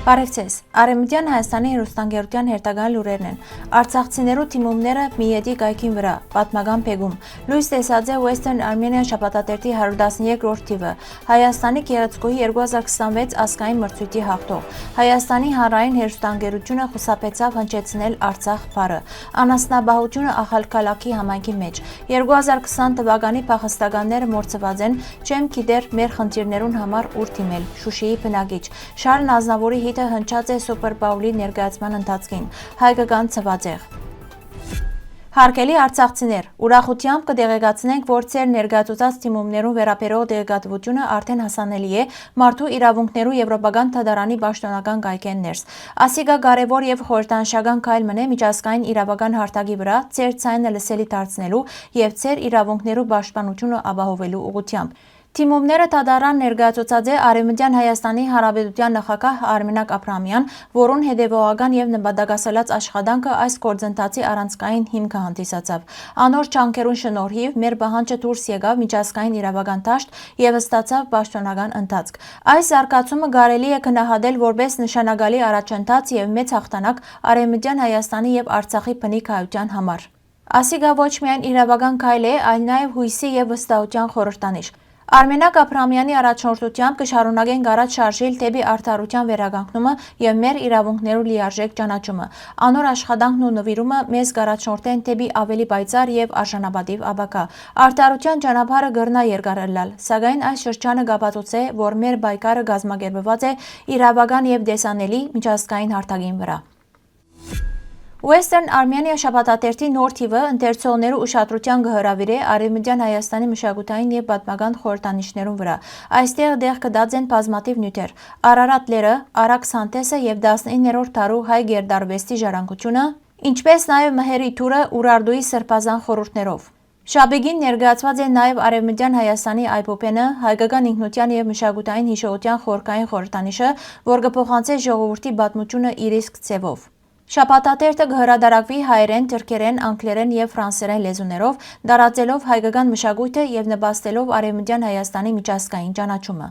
Բարևձեզ, Արևմտյան Հայաստանի հեռուստաընկերության հերթական լուրերն են։ Արցախցիներու թիմումները Միեդի կայքին վրա, պատմական փեգում։ Լույս տեսած է Western Armenian շաբաթաթերթի 113-րդ թիվը։ Հայաստանի Գեղեցկուհի 2026 ազգային մրցույթի հաղթող։ Հայաստանի հանրային հեռուստաընկերությունը խուսափեցավ հնչեցնել Արցախ բառը։ Անասնաբահությունը Ախալքալաքի համայնքի մեջ։ 2020 թվականի փախստականները մորցված են, չեմ գիտեր մեր խնդիրներուն համար ուր թիմել։ Շուշիի բնակիչ։ Շարլ Ազնավուրի հիթը հնչած է Սուպեր Բաուլի ներկայացման ընթացքին, հայկական ցվածեղ։ Հարգելի արցախցիներ, ուրախությամբ կդեղեկացնենք, որ ձեր ներկայացուցած թիմումներուն վերաբերող տեղեկատվությունը արդեն հասանելի է Մարդու իրավունքներու Եվրոպական թագարանի պաշտոնական կայքեն ներս։ Ասիկա կարևոր եւ խորհրդանշական քայլ մնե միջազգային իրավական հարթակի վրա ձեր ցայնը լսելի դարձնելու եւ ձեր իրավունքներու պաշտպանությունը ապահովելու ուղղությամբ։ Թիմումները թադարան ներկայացուցած է Արևմտյան Հայաստանի Հանրապետության նախագահ Արմենակ Աբրահամյան, որուն հետևողական եւ նպատակասլաց աշխատանքը այս գործընթացի առանցքային հիմքը հանդիսացավ։ Անոր ջանքերուն շնորհիվ մեր պահանջը դուրս եկավ միջազգային իրավական դաշտ եւ ստացավ պաշտոնական ընթացք։ Այս զարգացումը կարելի է գնահատել որպես նշանակալի առաջընթաց եւ մեծ հաղթանակ Արևմտյան Հայաստանի եւ Արցախի բնիկ հայության համար։ Ասիկա ոչ միայն իրավական քայլ է, այլ նաեւ հույսի եւ վստահության խորհրդանիշ։ Արմենակ Աբրահամյանի առաջնորդությամբ կշարունակենք առաջ շարժել դեպի արդարության վերականգնումը եւ մեր իրավունքներու լիարժեք ճանաչումը։ Անոր աշխատանքն ու նվիրումը մեզ կառաջնորդեն դեպի ավելի պայծառ եւ արժանապատիվ ապագա։ Արդարության ճանապարհը կրնա երկար ըլլալ, սակայն այս շրջանը կապացուցե, որ մեր պայքարը կազմակերպված է իրավական եւ տեսանելի միջազգային հարթակին վրա։ Western Armenia շաբաթաթերթի նոր թիվը ընթերցողներու ուշադրության կհրավիրե Արևմտյան Հայաստանի մշակութային եւ պատմական խորհրդանիշներուն վրա։ Այստեղ դեղ կդած են բազմաթիվ նյութեր։ Արարատ լերը, Արաքս հանդեսը եւ 19-րդ դարու հայ գերդարվեստի ժառանգությունը, ինչպես նաեւ Մհերի թուրը Ուրարտուի սրբազան խորհուրդներով։ Շաբեգին ներկայացված է նաև Արևմտյան Հայաստանի այբոպենը, հայկական ինքնության եւ մշակութային հիշողության խորքային խորհրդանիշը, որ կփոխանցի ժողովրդի պատմությունը իր իսկ ձևով։ Շաբաթաթերթը կհրատարակվի հայերեն, թուրքերեն, անգլերեն եւ ֆրանսերեն լեզուներով, տարածելով հայկական մշակույթը եւ նպաստելով Արևմտյան Հայաստանի միջազգային ճանաչումը։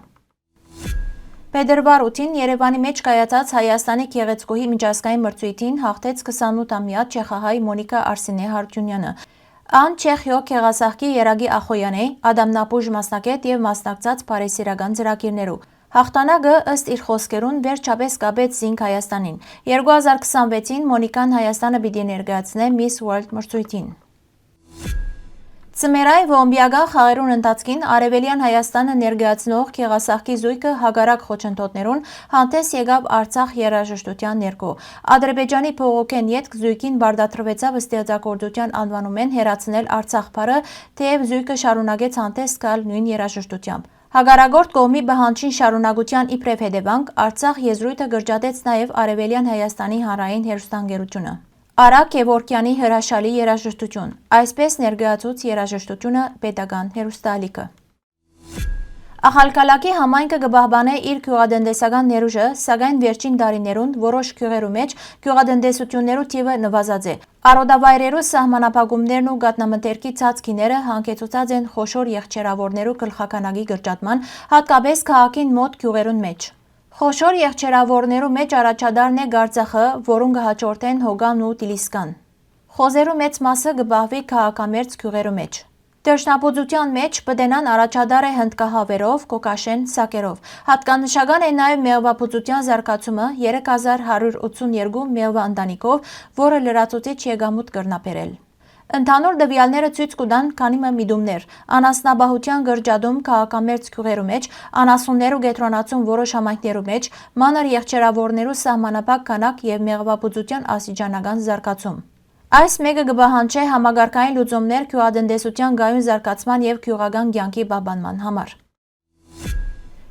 Փետրվար 8-ին Երևանի մեջ կայացած Հայաստանի Գեղեցկուհի միջազգային մրցույթին հաղթեց 28-ամյա չեխահայ Մոնիկա Արսենե Հարությունյանը։ Ան Չեխիո Քեղասախքի Երագի Ախոյանե, Ադամնապուժ մասնակետ եւ մասնակցած բարեսիրական ծրագիրներու։ Հաղթանակը ըստ իր խոսքերուն վերջապես կապեց Զինք Հայաստանին։ 2026-ին Մոնիկան Հայաստանը պիտի ներկայացնե Miss World մրցույթին։ Ձմեռային ոլիմպիական խաղերուն ընթացքին Արևելյան Հայաստանը ներկայացնող Քեղասախքի զույգը հագարակ խոչընդոտներուն հանդես եկավ Արցախ երաժշտության ներքո։ Ադրբեջանի փողոքեն ետք զույգին բարդատրվեցավ ստեղծագործության անվանումեն հերացնել Արցախ բառը, թեև զույգը շարունակեց հանդես գալ նույն երաժշտությամբ։ Հագարագործ կողմի բանջին շարունակության իբրև հետևանք Արցախ եզրույթը կրճատեց նաև Արևելյան Հայաստանի հանրային հեռուստաընկերությունը։ Արա Գևորգյանի հրաշալի երաժշտություն, այսպես ներկայացուց երաժշտությունը պետական հեռուստաալիքը։ Ախալքալաքի համայնքը կպահպանե իր գյուղատնտեսական ներուժը, սակայն վերջին տարիներուն որոշ գյուղերու մեջ գյուղատնտեսություններու թիվը նվազած է։ Արոդավայրերու սահմանափակումներն ու գատնամթերքի ցածքիները հանգեցուցած են խոշոր եղջերավորներու գլխականակի կրճատման, հատկապես քաղաքին մոտ գյուղերուն մեջ։ Խոշոր եղջերավորներու մեջ առաջադարն է Գարցախը, որուն կհաջորդեն Հոգան ու Տիլիսկան։ Խոզերու մեծ մասը կպահվի քաղաքամերձ գյուղերու մեջ։ Դաշնապուծության մեջ պտենան առաջադար է հնդկահավերով, կոկաշեն սակերով։ Հատկանշական է նաև մեղվապուծության զարգացումը 3182 մեղվա ընտանիքով, որը լրացուցիչ եկամուտ կրնապերել։ Ընդհանուր տվյալները ցույց կտան քանի միտումներ, անասնաբահության գրջադում քաղաքամերձ գյուղերու մեջ, անասուններու գետրոնացում որոշ համայնքներու մեջ, մանր եղջերավորներու սահմանափակ քանակ եւ մեղվապուծության աստիճանական զարգացում։ Այս մեկը կպահանջի համագարկային լուծումներ գյուղատնտեսության գայուն զարգացման եւ գյուղական կյանքի պահպանման համար։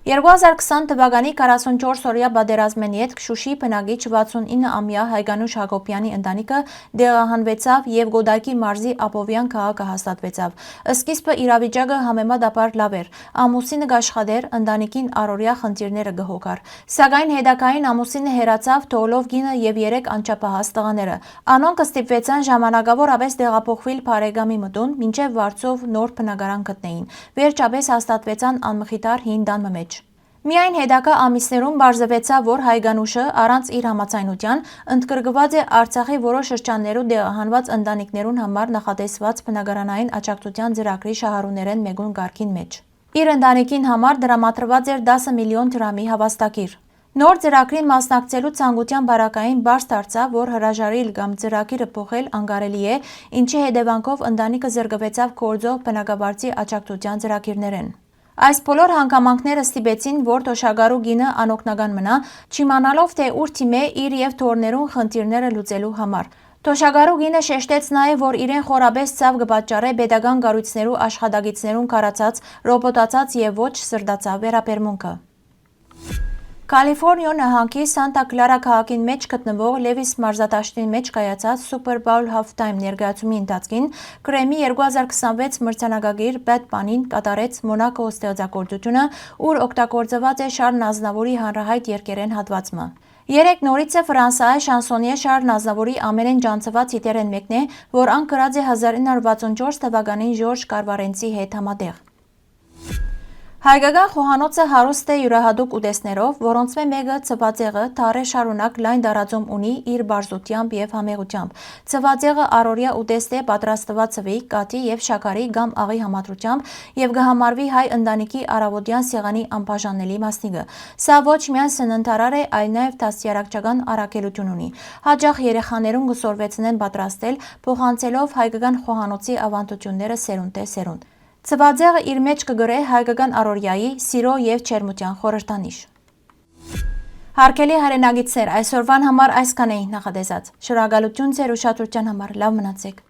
2020 թվականի 44-օրյա պատերազմեն ետք Շուշիի բնակիչ 69-ամյա Հայկանուշ Հակոբյանի ընտանիքը դեղահանվեցավ եւ Գոդակի մարզի Ապովյան քաղաքը հաստատվեցավ։ Սկիզբը իրավիճակը համեմատաբար լավ էր։ Ամուսինը կաշխատեր, ընտանիքին առօրյա խնդիրները կհոգար։ Սակայն հետագային ամուսինը հեռացավ, թողելով կինը եւ 3 անչափահաս տղաները։ Անոնք ստիպվեցան ժամանակավորապես տեղափոխվել բարեկամի մտուն, մինչեւ Վարչով նոր բնակարան գտնեին։ Վերջապես հաստատվեցան անմխիթար հին տան մեջ։ Միայն հետագա ամիսներում պարզվեցավ, որ Հայգանուշը առանց իր համաձայնության ընդգրկված է Արցախի որոշ շրջաններում տեղահանված ընտանիքներուն համար նախատեսված բնակարանային աջակցության ծրագրի շահառուներեն մեկուն կարգին մեջ։ Իր ընտանիքին համար դրամատրված էր 10 միլիոն դրամի հավաստագիր։ Նոր ծրագրին մասնակցելու ցանկության բարակային բարձ դարձավ, որ հրաժարիլ կամ ծրագիրը փոխել անկարելի է, ինչի հետևանքով ընտանիքը զրկվեցավ գործող բնակավարձի աջակցության ծրագիրներեն։ Այս բոլոր հանգամանքները ստիպեցին, որ Թոշակարու գինը անօգնական մնա, չիմանալով, թե ուր թիմե իր եւ թորներուն խնդիրները լուծելու համար։ Թոշակարու գինը շեշտեց նաև, որ իրեն խորաբես ցավ կպատճառե պետական կառույցներու աշխատակիցներուն կարացած, ռոբոտացած եւ ոչ սրտացավ վերաբերմունքը։ Կալիֆորնիա նահանգի Սանտա Կլարա քաղաքին մեջ գտնվող Լևիս մարզադաշտի մեջ կայացած Super Bowl Halftime ներկայացումի ընթացքին Grammy 2026 մրցանակակիր Bad Bunny-ն կատարեց Մոնակո ստեղծագործությունը, ուր օգտագործված է Շարլ Ազնավուրի հանրահայտ երկերեն հատվածը։ Երեք նորից է ֆրանսիայի շանսոնիե Շարլ Ազնավուրի ամենեն ջանցված հիթերեն մեկն է, որ ան կրած է 1964 թվականին Ժորժ Կարվարենցի հետ համատեղ։ Հայկական խոհանոցը հարուստ է յուրահատուկ ուտեստներով, որոնց մեկը ծվածեղը թարե շարունակ լայն տարածում ունի իր բարձությամբ եւ համեղությամբ։ Ծվածեղը առօրյա ուտեստ է պատրաստված ցվի, կաթի եւ շաքարի կամ աղի համադրությամբ եւ կհամարվի հայ ընտանիքի առավոտյան սեղանի անբաժանելի մասնիկը։ Սա ոչ միայն սննդարար է, այլ նաեւ դաստիարակչական առաքելություն ունի։ Հաճախ երեխաներուն կսորվեցնեն պատրաստել, փոխանցելով հայկական խոհանոցի ավանդությունները սերունդ է սերունդ։ Ծվածեղը իր մեջ կգրե հայկական առօրյայի, սիրո եւ ջերմության խորհրդանիշ։ Հարգելի հայրենագիտներ, այսօրվան համար այսքան էինք նախատեսած։ Շնորհակալություն ձեր ուշադրության համար, լավ մնացեք։